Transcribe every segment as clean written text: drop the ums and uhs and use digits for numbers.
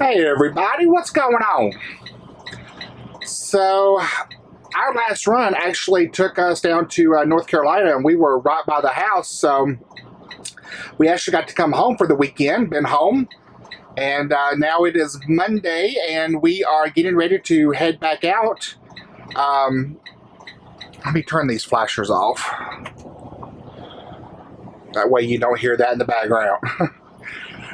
Hey everybody, what's going on? So, our last run actually took us down to North Carolina, and we were right by the house, so we actually got to come home for the weekend, been home, and now it is Monday, and we are getting ready to head back out. Let me turn these flashers off. That way you don't hear that in the background.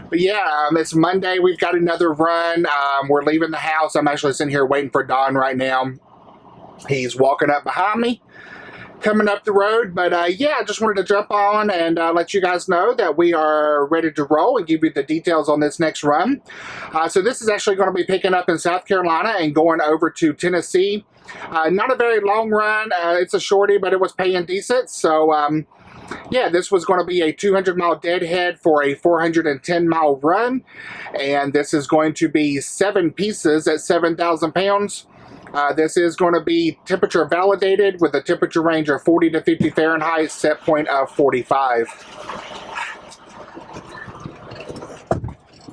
But yeah, it's Monday. We've got another run. We're leaving the house. I'm actually sitting here waiting for Don right now. He's walking up behind me, coming up the road. But yeah, I just wanted to jump on and let you guys know that we are ready to roll and give you the details on this next run. So this is actually going to be picking up in South Carolina and going over to Tennessee. Not a very long run. It's a shorty, but it was paying decent. So yeah, this was going to be a 200-mile deadhead for a 410-mile run, and this is going to be 7 pieces at 7,000 pounds. This is going to be temperature validated with a temperature range of 40 to 50 Fahrenheit, set point of 45.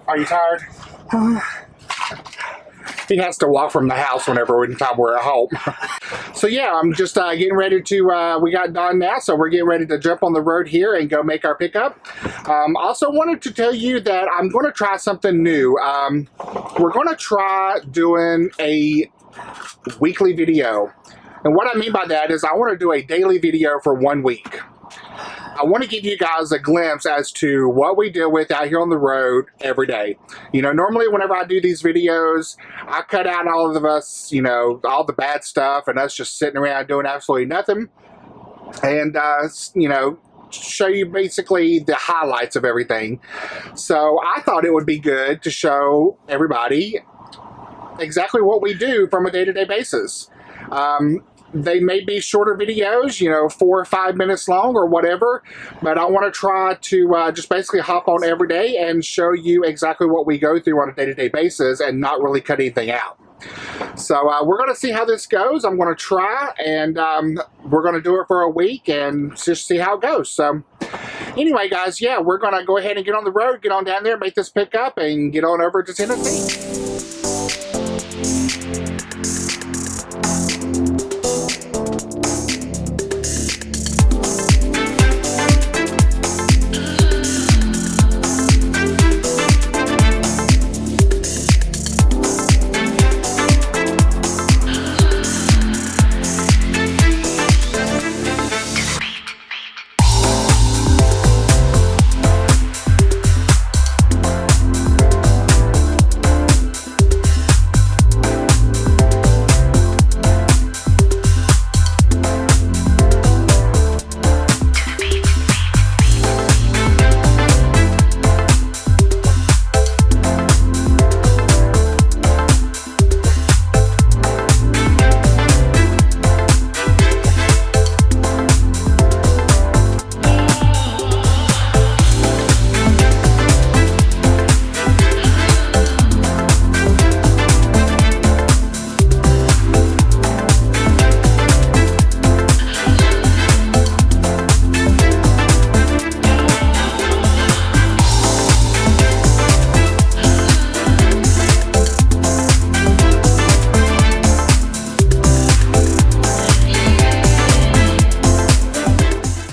Are you tired? He has to walk from the house whenever we're at home. So yeah, I'm just getting ready to, we got Don now, so we're getting ready to jump on the road here and go make our pickup. Also wanted to tell you that I'm going to try something new. We're going to try doing a weekly video. And what I mean by that is I want to do a daily video for 1 week. I want to give you guys a glimpse as to what we deal with out here on the road every day. You know, normally whenever I do these videos, I cut out all of us, you know, all the bad stuff and us just sitting around doing absolutely nothing. And, you know, show you basically the highlights of everything. So I thought it would be good to show everybody exactly what we do from a day-to-day basis. They may be shorter videos, you know, 4 or 5 minutes long or whatever, but I want to try to just basically hop on every day and show you exactly what we go through on a day-to-day basis and not really cut anything out. So we're going to see how this goes. I'm going to try, and we're going to do it for a week and just see how it goes. So anyway, guys, yeah, we're going to go ahead and get on the road, get on down there, make this pickup, and get on over to Tennessee.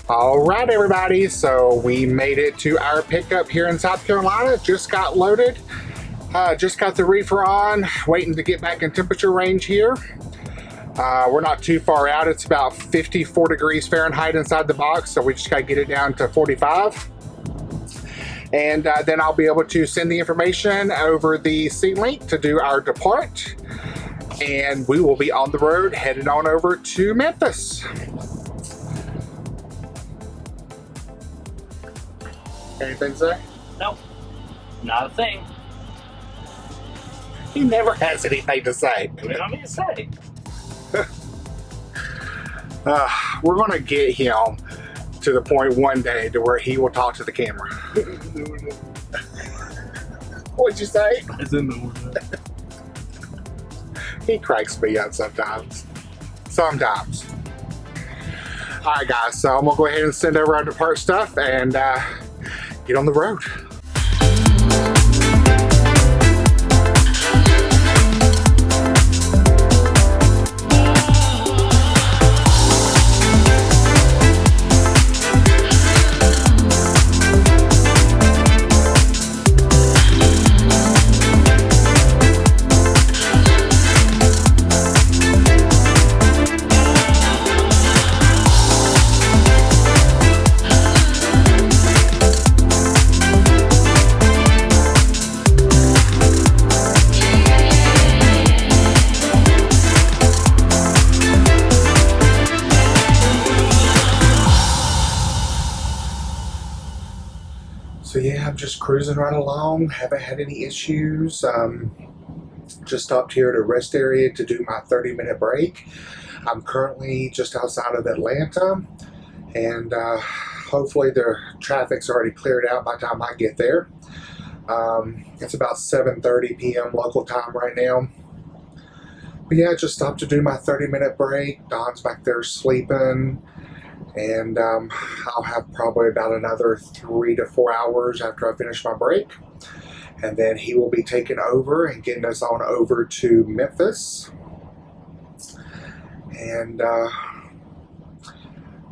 Alright everybody, so we made it to our pickup here in South Carolina. Just got loaded, just got the reefer on, waiting to get back in temperature range here. We're not too far out. It's about 54 degrees Fahrenheit inside the box, so we just got to get it down to 45. And then I'll be able to send the information over the C-Link to do our depart. And we will be on the road headed on over to Memphis. Anything to say? Nope, not a thing. He never has anything to say. What do you want me to say? We're going to get him to the point one day to where he will talk to the camera. What'd you say? It's in the order. He cracks me up sometimes. Sometimes. Alright guys, so I'm going to go ahead and send over our depart stuff and get on the road. just cruising right along. Haven't had any issues. Just stopped here at a rest area to do my 30-minute break. I'm currently just outside of Atlanta, and hopefully the traffic's already cleared out by the time I get there. It's about 7:30 p.m. local time right now. But yeah, just stopped to do my 30-minute break. Don's back there sleeping, and I'll have probably about another 3 to 4 hours after I finish my break. And then he will be taking over and getting us on over to Memphis. And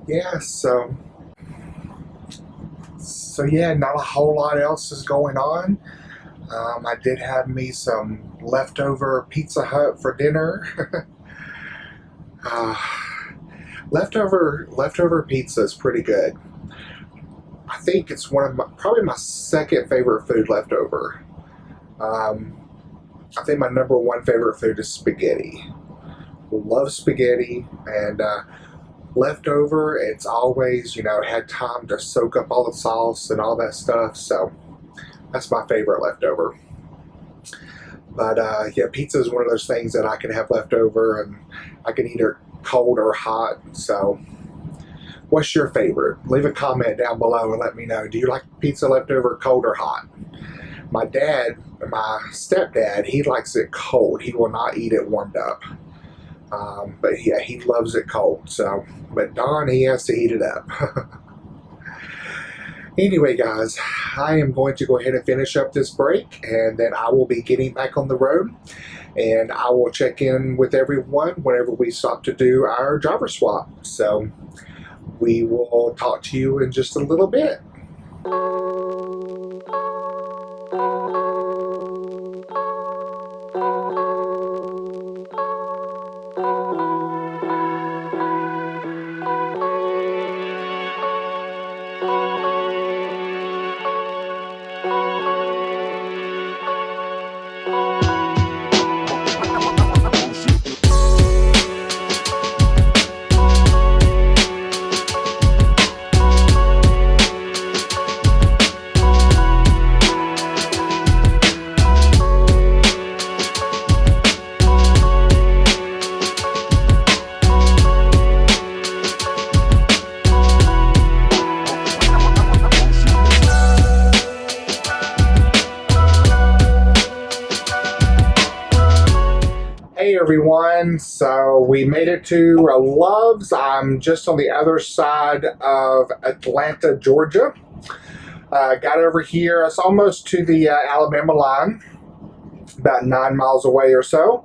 yeah, so yeah, not a whole lot else is going on. I did have me some leftover Pizza Hut for dinner. Leftover pizza is pretty good. I think it's probably my second favorite food leftover. I think my number one favorite food is spaghetti. Love spaghetti, and leftover, it's always, had time to soak up all the sauce and all that stuff, so that's my favorite leftover. But yeah, pizza is one of those things that I can have leftover, and I can eat it cold or hot. So what's your favorite? Leave a comment down below and let me know. Do you like pizza leftover cold or hot? My stepdad, he likes it cold. He will not eat it warmed up. But yeah, he loves it cold. So, but Don, he has to heat it up. Anyway, guys, I am going to go ahead and finish up this break, and then I will be getting back on the road, and I will check in with everyone whenever we stop to do our driver swap. So we will talk to you in just a little bit. Hey everyone, so we made it to Love's. I'm just on the other side of Atlanta, Georgia. Got over here, it's almost to the Alabama line, about 9 miles away or so.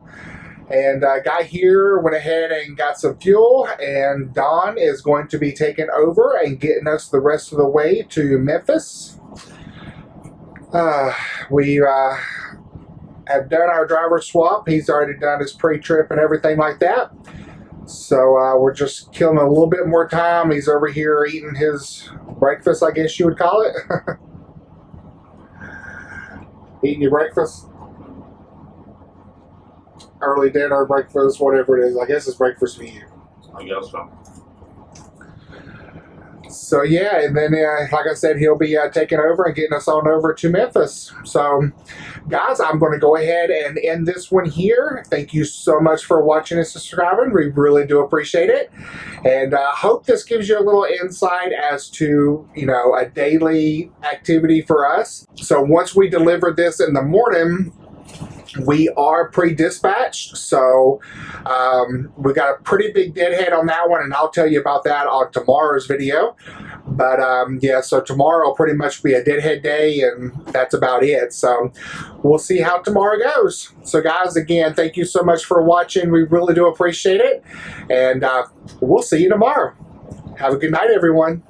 And got here, went ahead and got some fuel, and Don is going to be taking over and getting us the rest of the way to Memphis. We have done our driver swap. He's already done his pre-trip and everything like that. So we're just killing a little bit more time. He's over here eating his breakfast, I guess you would call it. Eating your breakfast? Early dinner, breakfast, whatever it is. I guess it's breakfast for you. I guess so. So yeah, and then like I said, he'll be taking over and getting us on over to Memphis. So guys, I'm going to go ahead and end this one here. Thank you so much for watching and subscribing. We really do appreciate it. And I hope this gives you a little insight as to, a daily activity for us. So once we deliver this in the morning, we are pre-dispatched, so we got a pretty big deadhead on that one, and I'll tell you about that on tomorrow's video. But yeah, so tomorrow will pretty much be a deadhead day, and that's about it. So we'll see how tomorrow goes. So guys, again, thank you so much for watching. We really do appreciate it, and we'll see you tomorrow. Have a good night, everyone.